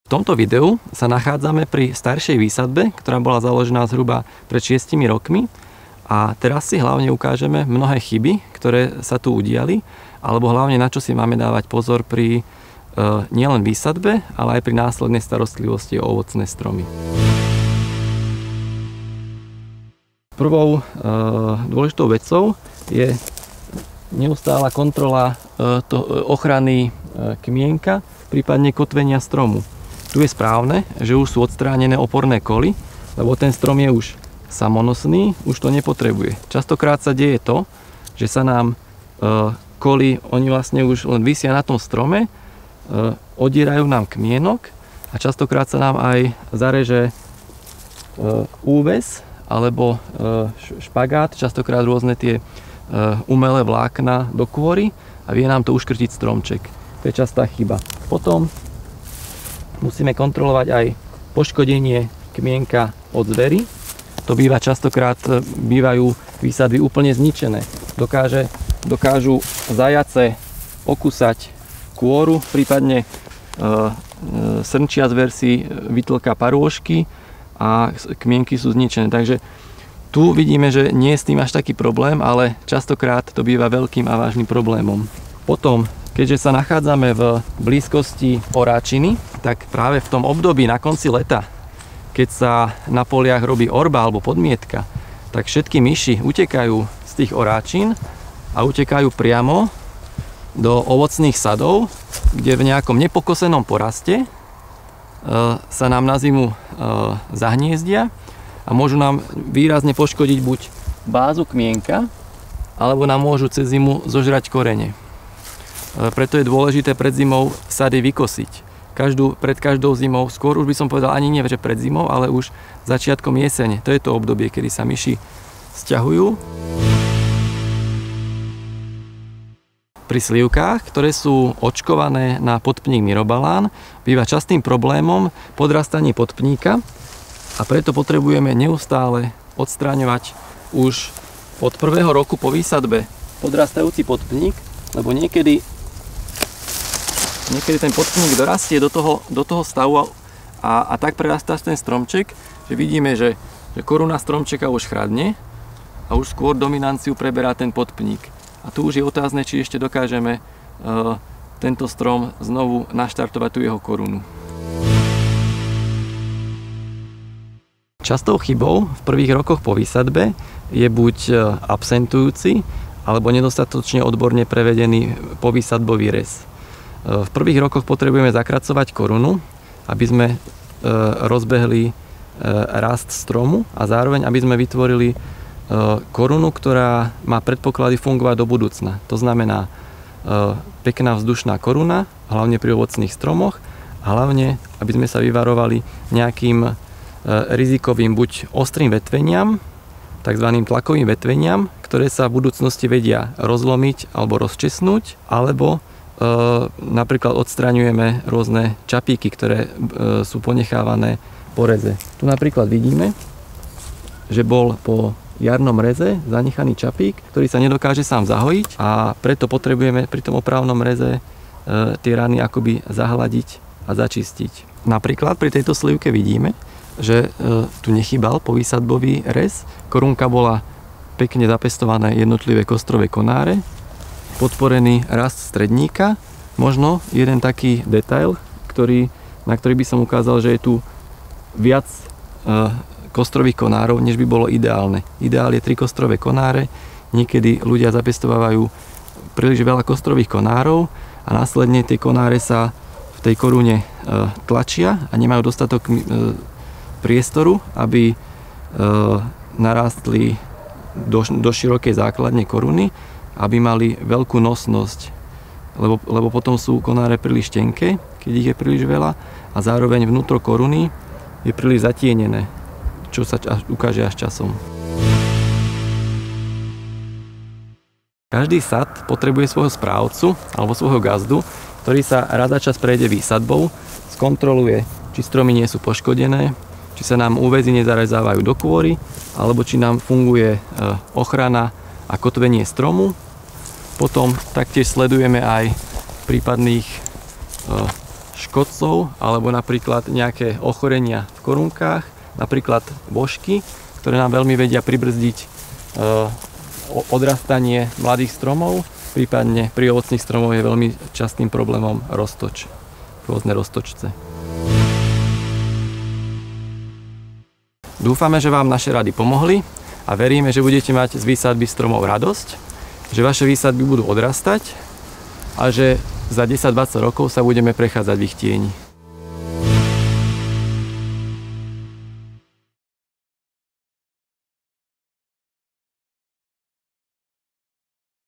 V tomto videu sa nachádzame pri staršej výsadbe, ktorá bola založená zhruba pred 6 rokmi. A teraz si hlavne ukážeme mnohé chyby, ktoré sa tu udiali, alebo hlavne na čo si máme dávať pozor pri nielen výsadbe, ale aj pri následnej starostlivosti o ovocné stromy. Prvou dôležitou vecou je neustála kontrola ochrany kmienka, prípadne kotvenia stromu. Tu je správne, že už sú odstránené oporné koly, lebo ten strom je už samonosný, už to nepotrebuje. Častokrát sa deje to, že sa nám koly, oni vlastne už len visia na tom strome, odierajú nám kmienok a častokrát sa nám aj zareže úves alebo špagát, častokrát rôzne tie umelé vlákna do kôry a vie nám to uškrtiť stromček. To je častá chyba. Potom musíme kontrolovať aj poškodenie kmienka od zvery. To býva častokrát, bývajú výsadby úplne zničené. Dokážu zajace okúsať kôru, prípadne srnčia zver si vytlká parôžky a kmienky sú zničené. Takže tu vidíme, že nie je s tým až taký problém, ale častokrát to býva veľkým a vážnym problémom. Potom, keďže sa nachádzame v blízkosti oráčiny, tak práve v tom období na konci leta, keď sa na poliach robí orba alebo podmietka, tak všetky myši utekajú z tých oráčin a utekajú priamo do ovocných sadov, kde v nejakom nepokosenom poraste sa nám na zimu zahniezdia a môžu nám výrazne poškodiť buď bázu kmienka, alebo nám môžu cez zimu zožrať korene. Preto je dôležité pred zimou sady vykosiť. Pred každou zimou, skôr už by som povedal ani nie, že pred zimou, ale už začiatkom jesene. To je to obdobie, kedy sa myši sťahujú. Pri slivkách, ktoré sú očkované na podpník myrobalán, býva častým problémom podrastanie podpníka a preto potrebujeme neustále odstráňovať už od prvého roku po výsadbe podrastajúci podpník, lebo niekedy ten podpník dorastie do toho stavu a tak prerastá ten stromček, že vidíme, že koruna stromčeka už chradne a už skôr dominanciu preberá ten podpník. A tu už je otázne, či ešte dokážeme tento strom znovu naštartovať tú jeho korunu. Častou chybou v prvých rokoch po výsadbe je buď absentujúci alebo nedostatočne odborne prevedený povýsadbový rez. V prvých rokoch potrebujeme zakracovať korunu, aby sme rozbehli rast stromu a zároveň aby sme vytvorili korunu, ktorá má predpoklady fungovať do budúcna. To znamená pekná vzdušná koruna, hlavne pri ovocných stromoch a hlavne, aby sme sa vyvarovali nejakým rizikovým buď ostrým vetveniam, takzvaným tlakovým vetveniam, ktoré sa v budúcnosti vedia rozlomiť alebo rozčesnúť, alebo napríklad odstraňujeme rôzne čapíky, ktoré sú ponechávané po reze. Tu napríklad vidíme, že bol po jarnom reze zanechaný čapík, ktorý sa nedokáže sám zahojiť a preto potrebujeme pri tom opravnom reze tie rany akoby zahladiť a začistiť. Napríklad pri tejto slivke vidíme, že tu nechýbal povýsadbový rez, korunka bola pekne zapestované jednotlivé kostrové konáre, podporený rast stredníka, možno jeden taký detail, na ktorý by som ukázal, že je tu viac kostrových konárov, než by bolo ideálne. Ideál je 3 kostrové konáre, niekedy ľudia zapestovávajú príliš veľa kostrových konárov a následne tie konáre sa v tej korune tlačia a nemajú dostatok priestoru, aby narástli do širokej základne koruny, aby mali veľkú nosnosť, lebo potom sú konáre príliš tenké, keď ich je príliš veľa a zároveň vnútro koruny je príliš zatienené, čo sa ukáže až časom. Každý sad potrebuje svojho správcu alebo svojho gazdu, ktorý sa raz za čas prejde výsadbou, skontroluje, či stromy nie sú poškodené, či sa nám úväzy nezarezávajú do kôry, alebo či nám funguje ochrana a kotvenie stromu. Potom taktiež sledujeme aj prípadných škodcov alebo napríklad nejaké ochorenia v korunkách, napríklad božky, ktoré nám veľmi vedia pribrzdiť odrastanie mladých stromov, prípadne pri ovocných stromoch je veľmi častým problémom roztoč, rôzne roztočce. Dúfame, že vám naše rady pomohli a veríme, že budete mať z výsadby stromov radosť, že vaše výsadby budú odrastať a že za 10-20 rokov sa budeme prechádzať v ich tieni.